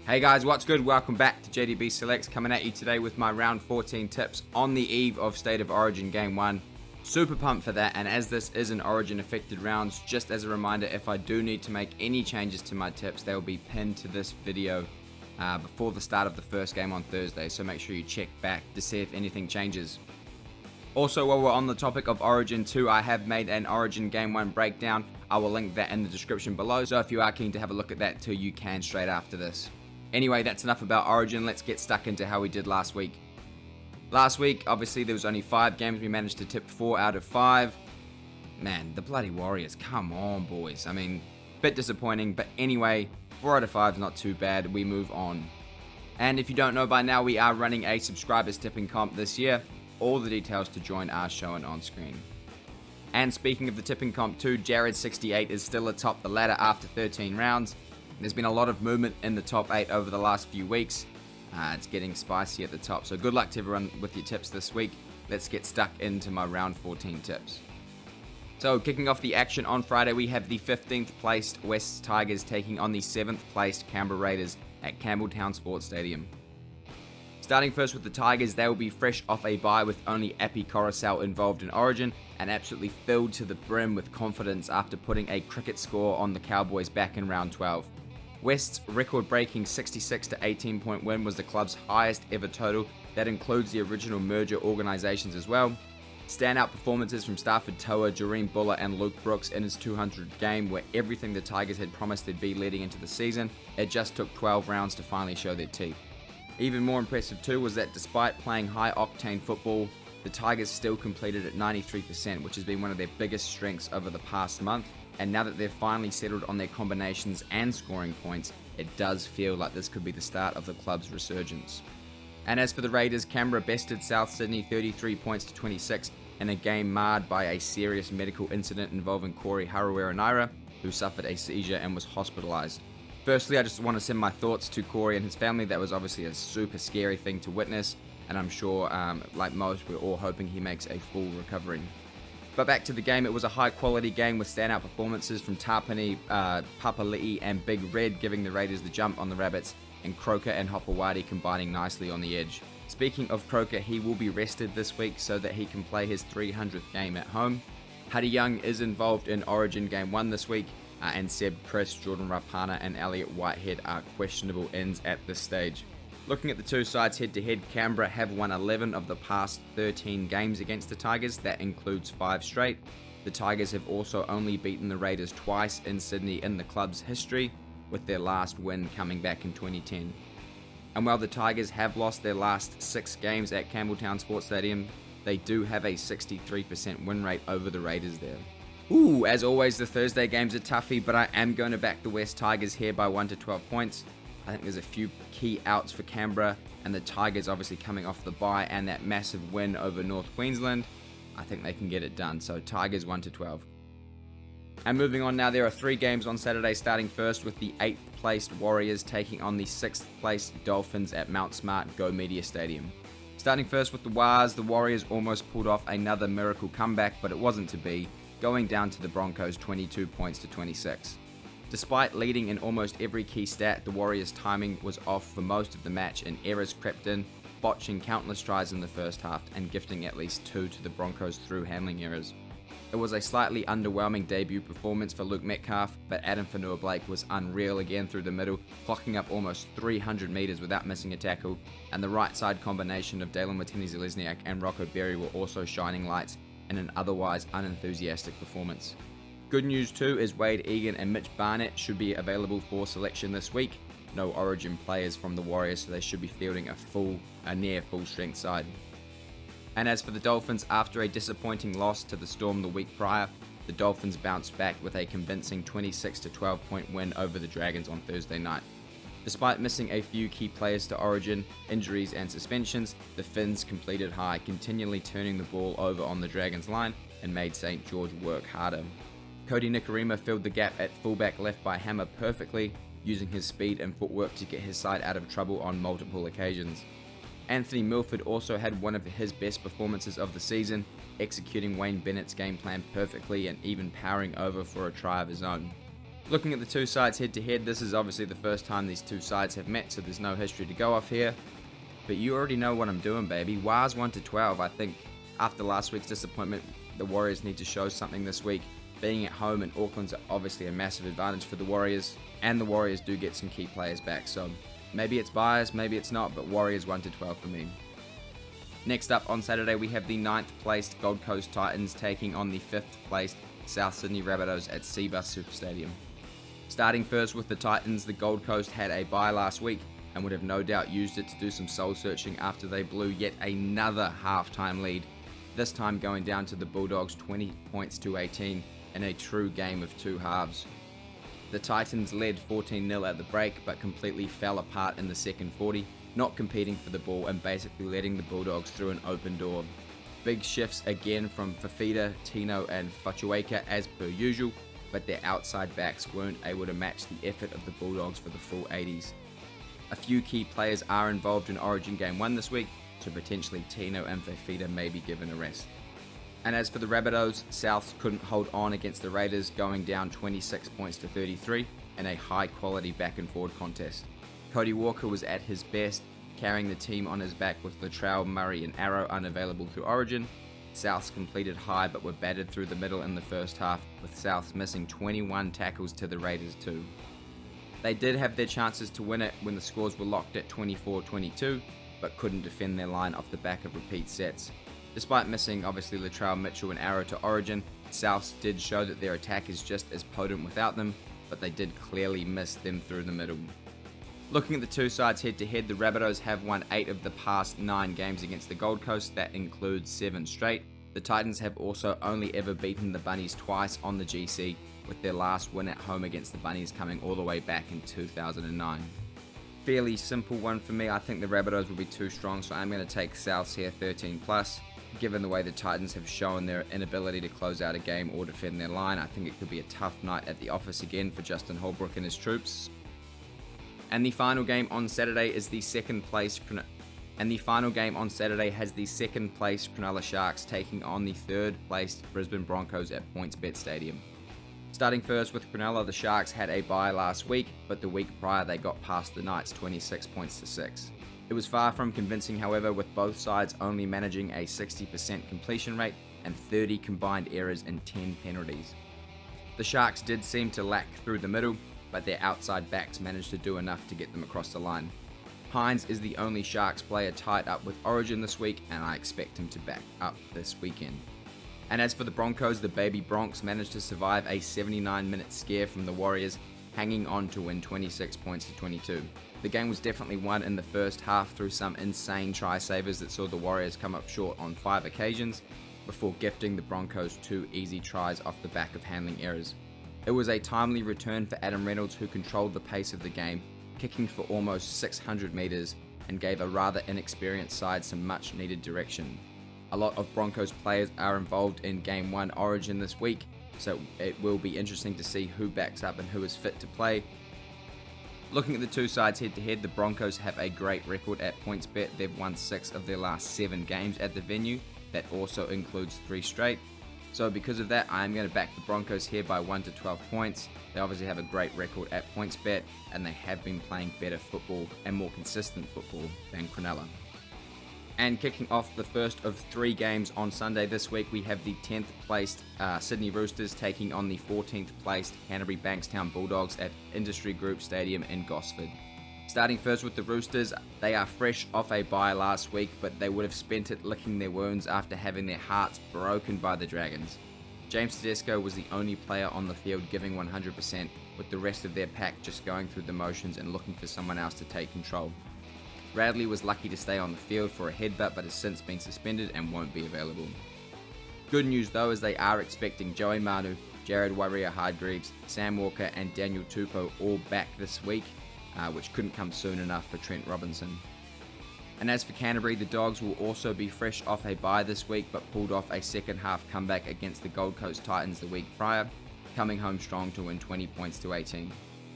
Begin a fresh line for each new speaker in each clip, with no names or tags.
Hey guys, what's good? Welcome back to JDB Selects, coming at you today with my round 14 tips on the eve of State of Origin Game 1. Super pumped for that, and as this is an Origin affected rounds, just as a reminder, if I do need to make any changes to my tips, they will be pinned to this video before the start of the first game on Thursday, so make sure you check back to see if anything changes. Also, while we're on the topic of Origin 2, I have made an Origin Game 1 breakdown. I will link that in the description below, so if you are keen to have a look at that too, you can straight after this. Anyway, that's enough about Origin. Let's get stuck into how we did last week. Last week, obviously, there was only 5 games. We managed to tip 4 out of 5. Man, the bloody Warriors. Come on, boys. I mean, bit disappointing. But anyway, 4 out of 5 is not too bad. We move on. And if you don't know by now, we are running a subscribers tipping comp this year. All the details to join are shown on screen. And speaking of the tipping comp too, Jared68 is still atop the ladder after 13 rounds. There's been a lot of movement in the top 8 over the last few weeks. It's getting spicy at the top, so good luck to everyone with your tips this week. Let's get stuck into my round 14 tips. So kicking off the action on Friday, we have the 15th placed West Tigers taking on the 7th placed Canberra Raiders at Campbelltown Sports Stadium. Starting first with the Tigers, they will be fresh off a bye with only Api Coruscant involved in Origin and absolutely filled to the brim with confidence after putting a cricket score on the Cowboys back in round 12. West's record-breaking 66-18 point win was the club's highest ever total. That includes the original merger organisations as well. Standout performances from Stafford Toa, Jareen Buller and Luke Brooks in his 200th game were everything the Tigers had promised they'd be leading into the season. It just took 12 rounds to finally show their teeth. Even more impressive too was that despite playing high-octane football, the Tigers still completed at 93%, which has been one of their biggest strengths over the past month. And now that they've finally settled on their combinations and scoring points, it does feel like this could be the start of the club's resurgence. And as for the Raiders, Canberra bested South Sydney 33 points to 26 in a game marred by a serious medical incident involving Corey Harawira-Naera, who suffered a seizure and was hospitalised. Firstly, I just want to send my thoughts to Corey and his family. That was obviously a super scary thing to witness, and I'm sure, like most, we're all hoping he makes a full recovery. But back to the game, it was a high-quality game with standout performances from Tapani, Papali'i and Big Red giving the Raiders the jump on the Rabbits, and Croker and Hopewadi combining nicely on the edge. Speaking of Croker, he will be rested this week so that he can play his 300th game at home. Huddy Young is involved in Origin Game 1 this week, and Seb Chris, Jordan Rapana and Elliot Whitehead are questionable ends at this stage. Looking at the two sides head-to-head, Canberra have won 11 of the past 13 games against the Tigers. That includes 5 straight. The Tigers have also only beaten the Raiders twice in Sydney in the club's history, with their last win coming back in 2010. And while the Tigers have lost their last 6 games at Campbelltown Sports Stadium, they do have a 63% win rate over the Raiders there. Ooh, as always, the Thursday games are toughy, but I am going to back the West Tigers here by 1 to 12 points. I think there's a few key outs for Canberra, and the Tigers obviously coming off the bye and that massive win over North Queensland. I think they can get it done, so Tigers 1 to 12. And moving on now, there are 3 games on Saturday, starting first with the 8th placed Warriors taking on the 6th placed Dolphins at Mount Smart Go Media Stadium. Starting first with the Wars, the Warriors almost pulled off another miracle comeback, but it wasn't to be, going down to the Broncos 22 points to 26. Despite leading in almost every key stat, the Warriors' timing was off for most of the match and errors crept in, botching countless tries in the first half and gifting at least 2 to the Broncos through handling errors. It was a slightly underwhelming debut performance for Luke Metcalf, but Adam Fanua-Blake was unreal again through the middle, clocking up almost 300 metres without missing a tackle, and the right side combination of Dalen Watene-Zelezniak and Rocco Berry were also shining lights in an otherwise unenthusiastic performance. Good news too is Wade Egan and Mitch Barnett should be available for selection this week. No Origin players from the Warriors, so they should be fielding a near full strength side. And as for the Dolphins, after a disappointing loss to the Storm the week prior, the Dolphins bounced back with a convincing 26 to 12 point win over the Dragons on Thursday night. Despite missing a few key players to Origin, injuries and suspensions, the Finns completed high, continually turning the ball over on the Dragons line and made St. George work harder. Cody Nikorima filled the gap at fullback left by Hammer perfectly, using his speed and footwork to get his side out of trouble on multiple occasions. Anthony Milford also had one of his best performances of the season, executing Wayne Bennett's game plan perfectly and even powering over for a try of his own. Looking at the two sides head to head, this is obviously the first time these two sides have met, so there's no history to go off here. But you already know what I'm doing, baby. Wires 1-12. I think after last week's disappointment, the Warriors need to show something this week. Being at home in Auckland's obviously a massive advantage for the Warriors, and the Warriors do get some key players back, so maybe it's biased, maybe it's not, but Warriors 1-12 for me. Next up on Saturday, we have the 9th placed Gold Coast Titans taking on the 5th placed South Sydney Rabbitohs at Cbus Super Stadium. Starting first with the Titans, the Gold Coast had a bye last week and would have no doubt used it to do some soul searching after they blew yet another halftime lead, this time going down to the Bulldogs 20 points to 18 in a true game of two halves. The Titans led 14-0 at the break but completely fell apart in the second 40, not competing for the ball and basically letting the Bulldogs through an open door. Big shifts again from Fafita, Tino and Fatueka as per usual, but their outside backs weren't able to match the effort of the Bulldogs for the full 80s. A few key players are involved in Origin Game 1 this week, so potentially Tino and Fafita may be given a rest. And as for the Rabbitohs, Souths couldn't hold on against the Raiders, going down 26 points to 33 in a high quality back and forward contest. Cody Walker was at his best, carrying the team on his back with Latrell, Murray and Arrow unavailable through Origin. Souths completed high but were battered through the middle in the first half, with Souths missing 21 tackles to the Raiders too. They did have their chances to win it when the scores were locked at 24-22, but couldn't defend their line off the back of repeat sets. Despite missing obviously Latrell, Mitchell and Arrow to Origin, Souths did show that their attack is just as potent without them, but they did clearly miss them through the middle. Looking at the two sides head to head, the Rabbitohs have won 8 of the past 9 games against the Gold Coast, that includes 7 straight. The Titans have also only ever beaten the Bunnies twice on the GC, with their last win at home against the Bunnies coming all the way back in 2009. Fairly simple one for me. I think the Rabbitohs will be too strong, so I'm going to take Souths here 13+. Given the way the Titans have shown their inability to close out a game or defend their line, I think it could be a tough night at the office again for Justin Holbrook and his troops. And the final game on Saturday has the second place Cronulla Sharks taking on the third placed Brisbane Broncos at PointsBet Stadium. Starting first with Cronulla, the Sharks had a bye last week, but the week prior they got past the Knights 26 points to 6. It was far from convincing, however, with both sides only managing a 60% completion rate and 30 combined errors and 10 penalties. The Sharks did seem to lack through the middle, but their outside backs managed to do enough to get them across the line. Hines is the only Sharks player tied up with Origin this week, and I expect him to back up this weekend. And as for the Broncos, the baby Broncs managed to survive a 79-minute scare from the Warriors, hanging on to win 26 points to 22. The game was definitely won in the first half through some insane try-savers that saw the Warriors come up short on 5 occasions, before gifting the Broncos 2 easy tries off the back of handling errors. It was a timely return for Adam Reynolds, who controlled the pace of the game, kicking for almost 600 metres and gave a rather inexperienced side some much needed direction. A lot of Broncos players are involved in Game 1 Origin this week, so it will be interesting to see who backs up and who is fit to play. Looking at the two sides head to head, the Broncos have a great record at PointsBet. They've won 6 of their last 7 games at the venue. That also includes 3 straight. So because of that, I'm going to back the Broncos here by 1 to 12 points. They obviously have a great record at PointsBet, and they have been playing better football and more consistent football than Cronulla. And kicking off the first of 3 games on Sunday this week, we have the 10th placed Sydney Roosters taking on the 14th placed Canterbury Bankstown Bulldogs at Industry Group Stadium in Gosford. Starting first with the Roosters, they are fresh off a bye last week, but they would have spent it licking their wounds after having their hearts broken by the Dragons. James Tedesco was the only player on the field giving 100%, with the rest of their pack just going through the motions and looking for someone else to take control. Bradley was lucky to stay on the field for a headbutt, but has since been suspended and won't be available. Good news though is they are expecting Joey Manu, Jared Warrior-Hargreaves, Sam Walker and Daniel Tupou all back this week, which couldn't come soon enough for Trent Robinson. And as for Canterbury, the Dogs will also be fresh off a bye this week, but pulled off a second half comeback against the Gold Coast Titans the week prior, coming home strong to win 20 points to 18.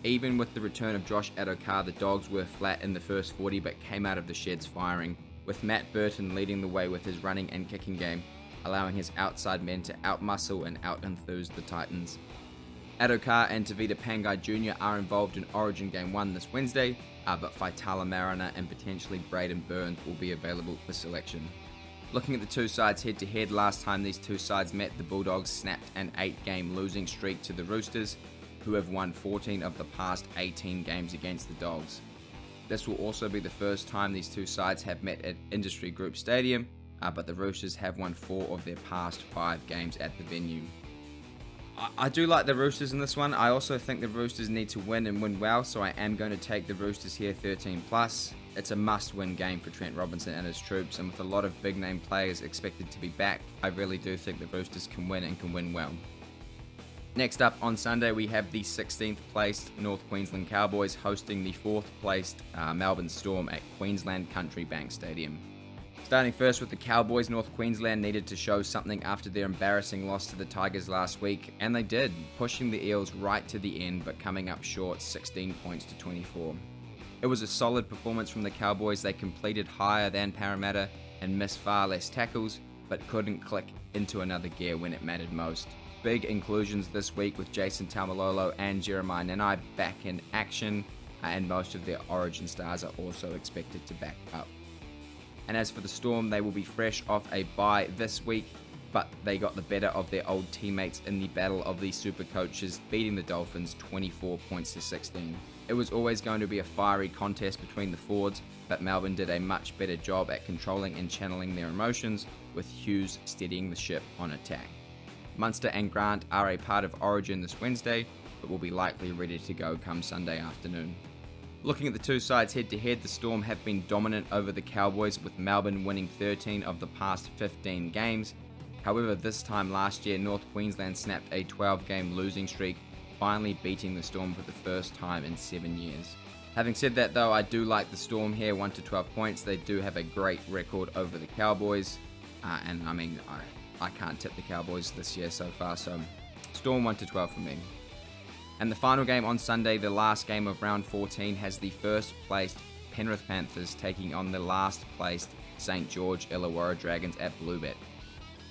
Even with the return of Josh Adokar, the Dogs were flat in the first 40 but came out of the sheds firing, with Matt Burton leading the way with his running and kicking game, allowing his outside men to outmuscle and out-enthuse the Titans. Adokar and Tavita Pangai Jr. are involved in Origin Game 1 this Wednesday, but Faitala Mariner and potentially Braden Burns will be available for selection. Looking at the two sides head to head, last time these two sides met, the Bulldogs snapped an 8-game losing streak to the Roosters, who have won 14 of the past 18 games against the Dogs. This will also be the first time these two sides have met at Industry Group Stadium, but the Roosters have won 4 of their past 5 games at the venue. I do like the Roosters in this one. I also think the Roosters need to win and win well, so I am going to take the Roosters here 13+. It's a must-win game for Trent Robinson and his troops, and with a lot of big-name players expected to be back, I really do think the Roosters can win and can win well. Next up on Sunday, we have the 16th placed North Queensland Cowboys hosting the 4th placed Melbourne Storm at Queensland Country Bank Stadium. Starting first with the Cowboys, North Queensland needed to show something after their embarrassing loss to the Tigers last week, and they did, pushing the Eels right to the end but coming up short 16 points to 24. It was a solid performance from the Cowboys. They completed higher than Parramatta and missed far less tackles, but couldn't click into another gear when it mattered most. Big inclusions this week with Jason Taumalolo and Jeremiah Nanai back in action, and most of their Origin stars are also expected to back up. And as for the Storm, they will be fresh off a bye this week, but they got the better of their old teammates in the battle of the super coaches, beating the Dolphins 24 points to 16. It was always going to be a fiery contest between the forwards, but Melbourne did a much better job at controlling and channeling their emotions, with Hughes steadying the ship on attack. Munster and Grant are a part of Origin this Wednesday, but will be likely ready to go come Sunday afternoon. Looking at the two sides head to head, the Storm have been dominant over the Cowboys, with Melbourne winning 13 of the past 15 games. However, this time last year, North Queensland snapped a 12-game losing streak, finally beating the Storm for the first time in 7 years. Having said that though, I do like the Storm here, 1 to 12 points. They do have a great record over the Cowboys, and I mean, I can't tip the Cowboys this year so far, so Storm 1 to 12 for me. And the final game on Sunday, the last game of round 14, has the first placed Penrith Panthers taking on the last placed St. George Illawarra Dragons at Bluebet.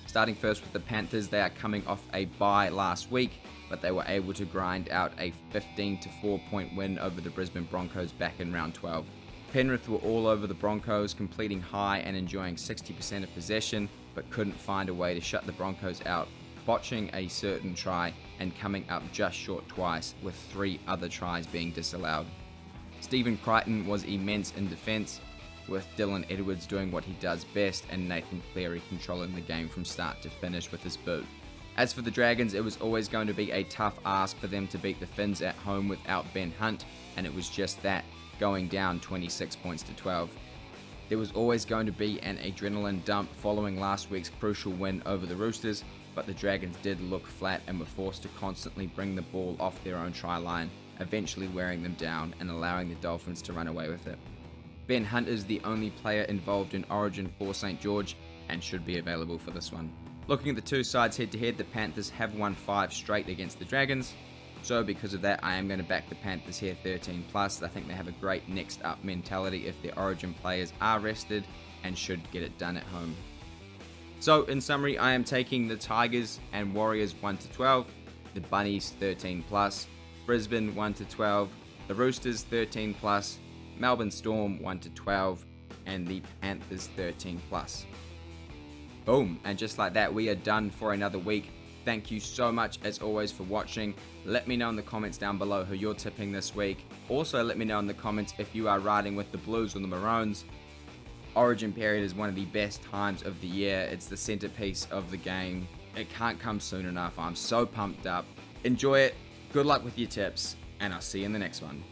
Starting first with the Panthers, they are coming off a bye last week, but they were able to grind out a 15 to 4 point win over the Brisbane Broncos back in round 12. Penrith were all over the Broncos, completing high and enjoying 60% of possession, but couldn't find a way to shut the Broncos out, botching a certain try and coming up just short twice, with 3 other tries being disallowed. Stephen Crichton was immense in defence, with Dylan Edwards doing what he does best and Nathan Cleary controlling the game from start to finish with his boot. As for the Dragons, it was always going to be a tough ask for them to beat the Finns at home without Ben Hunt, and it was just that, going down 26 points to 12. There was always going to be an adrenaline dump following last week's crucial win over the Roosters, but the Dragons did look flat and were forced to constantly bring the ball off their own try line, eventually wearing them down and allowing the Dolphins to run away with it. Ben Hunt is the only player involved in Origin for St. George and should be available for this one. Looking at the two sides head to head, the Panthers have won 5 straight against the Dragons, so because of that I am going to back the Panthers here 13+. I think they have a great next up mentality if their Origin players are rested and should get it done at home. So in summary, I am taking the Tigers and Warriors 1 to 12, the Bunnies 13+, Brisbane 1 to 12, the Roosters 13+, Melbourne Storm 1 to 12, and the Panthers 13+. Boom, and just like that, we are done for another week. Thank you so much as always for watching. Let me know in the comments down below who you're tipping this week. Also let me know in the comments if you are riding with the Blues or the Maroons. Origin period is one of the best times of the year. It's the centerpiece of the game. It can't come soon enough. I'm so pumped up. Enjoy it. Good luck with your tips, and I'll see you in the next one.